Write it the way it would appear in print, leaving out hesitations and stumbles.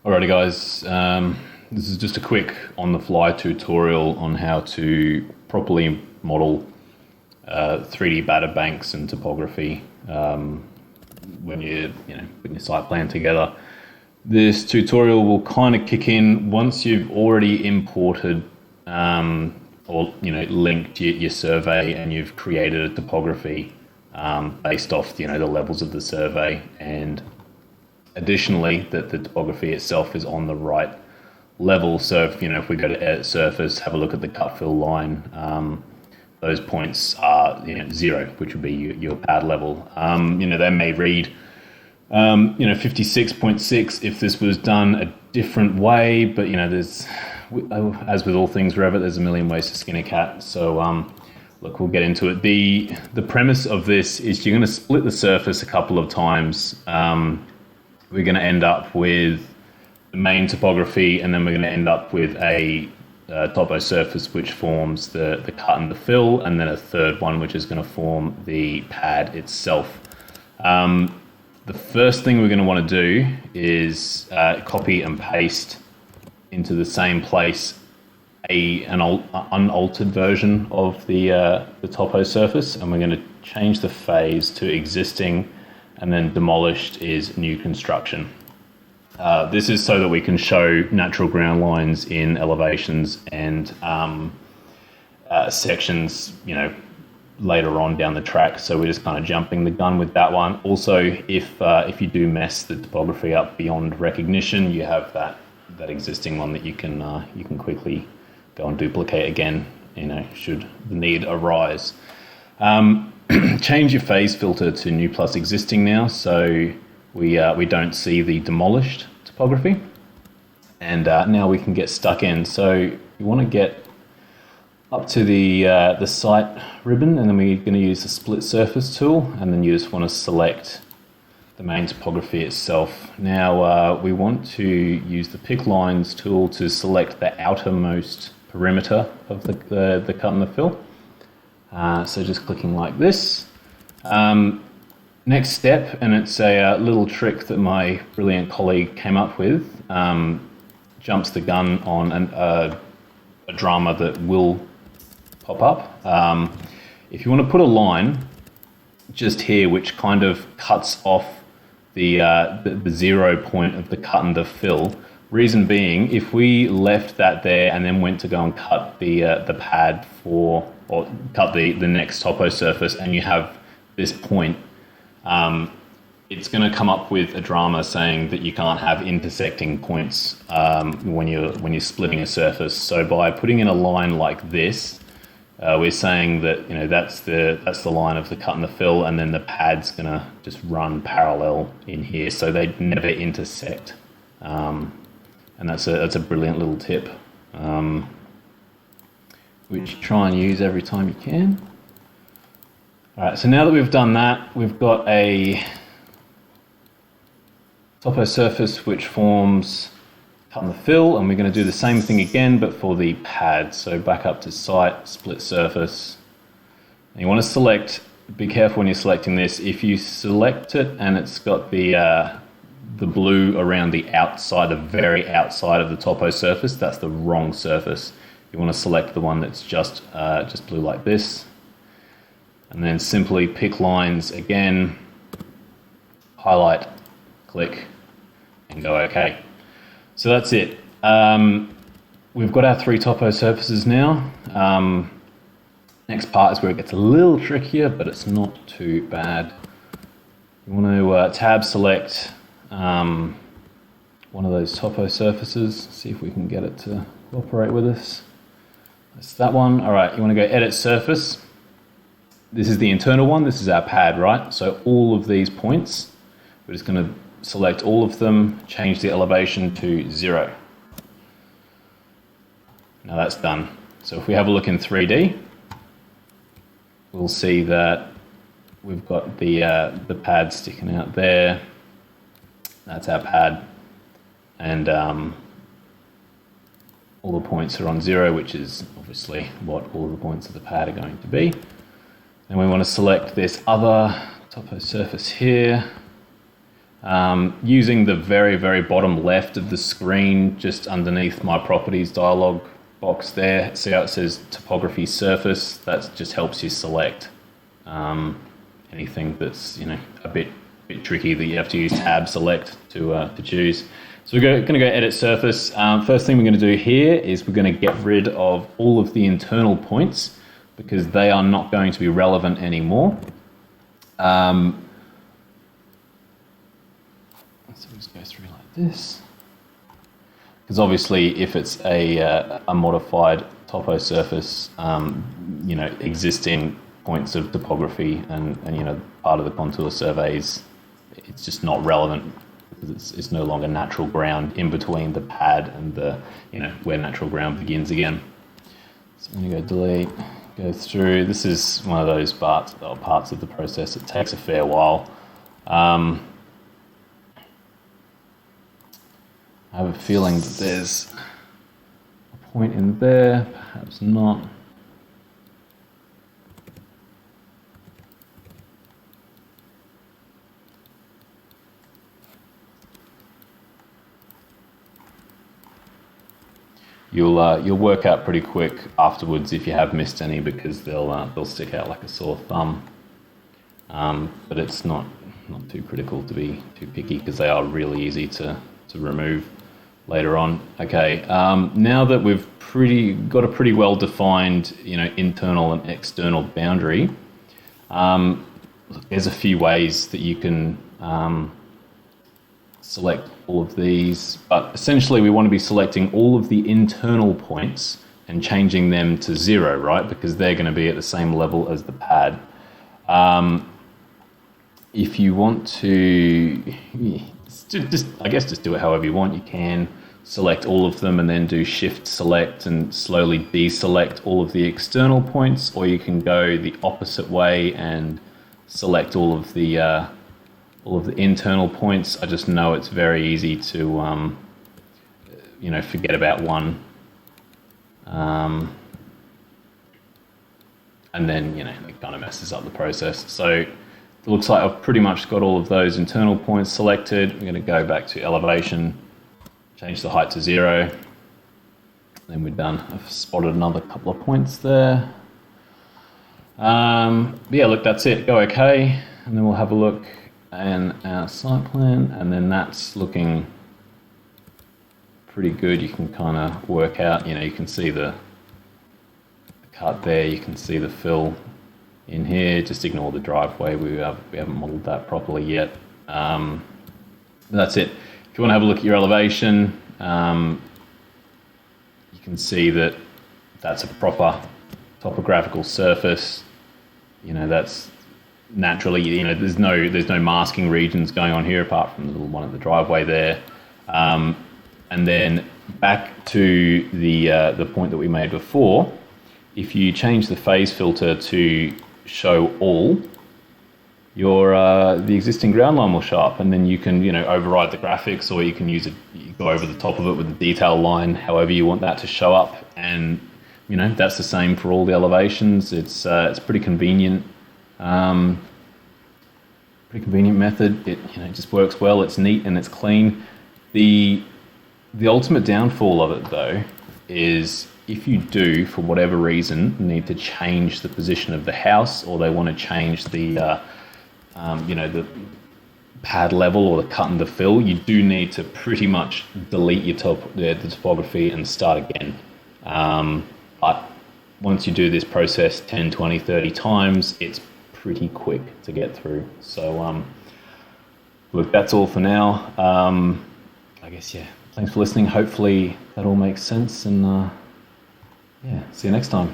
Alrighty guys, this is just a quick on-the-fly tutorial on how to properly model 3D batter banks and topography when you're putting your site plan together. This tutorial will kind of kick in once you've already imported or linked your survey and you've created a topography based off the levels of the survey, and additionally that the topography itself is on the right level. So if we go to edit surface, have a look at the cut fill line, those points are 0, which would be your pad level. They may read 56.6 if this was done a different way, but there's, as with all things Revit, there's a million ways to skin a cat. So look, we'll get into it. The premise of this is you're going to split the surface a couple of times. We're going to end up with the main topography, and then we're going to end up with a topo surface which forms the cut and the fill, and then a third one which is going to form the pad itself. The first thing we're going to want to do is copy and paste into the same place an unaltered version of the topo surface, and we're going to change the phase to existing, and then demolished is new construction. This is so that we can show natural ground lines in elevations and sections, later on down the track. So we're just kind of jumping the gun with that one. Also, if you do mess the topography up beyond recognition, you have that existing one that you can quickly go and duplicate again, should the need arise. Change your phase filter to new plus existing now, so we don't see the demolished topography. And now we can get stuck in. So you want to get up to the site ribbon, and then we're going to use the split surface tool, and then you just want to select the main topography itself. Now we want to use the pick lines tool to select the outermost perimeter of the cut and the fill. So just clicking like this. Next step, and it's a little trick that my brilliant colleague came up with, jumps the gun on a drama that will pop up. If you want to put a line just here which kind of cuts off the 0 point of the cut and the fill, reason being, if we left that there and then went to go and cut the pad or cut the next topo surface, and you have this point, it's going to come up with a drama saying that you can't have intersecting points when you're splitting a surface. So by putting in a line like this, we're saying that that's the line of the cut and the fill, and then the pad's going to just run parallel in here, so they never intersect. And that's a brilliant little tip, which you try and use every time you can. All right, so now that we've done that, we've got a topo surface which forms cut and the fill, and we're going to do the same thing again, but for the pad. So back up to site, split surface. And you want to select, be careful when you're selecting this, if you select it and it's got the blue around the outside, the very outside of the topo surface, that's the wrong surface. You want to select the one that's just blue like this, and then simply pick lines again, highlight, click, and go OK. So that's it. We've got our 3 topo surfaces now. Next part is where it gets a little trickier, but it's not too bad. You want to tab select one of those topo surfaces, see if we can get it to cooperate with us. That's that one. All right, you want to go edit surface. This is the internal one, this is our pad, right? So all of these points, we're just going to select all of them, change the elevation to 0. Now that's done. So if we have a look in 3D, we'll see that we've got the pad sticking out there. That's our pad, and all the points are on 0, which is obviously what all of the points of the pad are going to be. Then we want to select this other topo surface here, Using the very, very bottom left of the screen, just underneath my properties dialog box there, see how it says topography surface? That just helps you select anything that's a bit tricky that you have to use tab select to choose. So we're going to go edit surface. First thing we're going to do here is we're going to get rid of all of the internal points because they are not going to be relevant anymore. So we'll just go through like this. Because obviously if it's a modified topo surface, existing points of topography and part of the contour surveys, it's just not relevant because it's no longer natural ground in between the pad and the where natural ground begins again. So I'm going to go delete, go through. This is one of those parts of the process. It takes a fair while. I have a feeling that there's a point in there, perhaps not. You'll work out pretty quick afterwards if you have missed any because they'll stick out like a sore thumb. But it's not too critical to be too picky because they are really easy to remove later on. Okay, now that we've got a pretty well defined internal and external boundary, there's a few ways that you can select all of these, but essentially we want to be selecting all of the internal points and changing them to 0, right? Because they're going to be at the same level as the pad. If you want to, just do it however you want. You can select all of them and then do shift select and slowly deselect all of the external points, or you can go the opposite way and select all of the internal points. I just know it's very easy to forget about one, and then it kind of messes up the process. So it looks like I've pretty much got all of those internal points selected. I'm going to go back to elevation, change the height to 0, then we're done. I've spotted another couple of points there. Yeah, look, that's it. Go OK, and then we'll have a look and our site plan, and then that's looking pretty good. You can kind of work out, you can see the cut there, you can see the fill in here. Just ignore the driveway, we haven't modeled that properly yet. That's it. If you want to have a look at your elevation, you can see that that's a proper topographical surface. That's naturally, there's no masking regions going on here apart from the little one at the driveway there. And then back to the point that we made before, if you change the phase filter to show all, the existing ground line will show up, and then you can override the graphics, or you can use it, you go over the top of it with the detail line, however you want that to show up, and that's the same for all the elevations. It's pretty convenient. Pretty convenient method. It just works well. It's neat and it's clean. The ultimate downfall of it though is if you do, for whatever reason, need to change the position of the house, or they want to change the the pad level or the cut and the fill, you do need to pretty much delete the topography and start again. But once you do this process 10, 20, 30 times, it's pretty quick to get through. So look, that's all for now. I guess, yeah, thanks for listening. Hopefully that all makes sense, and yeah, see you next time.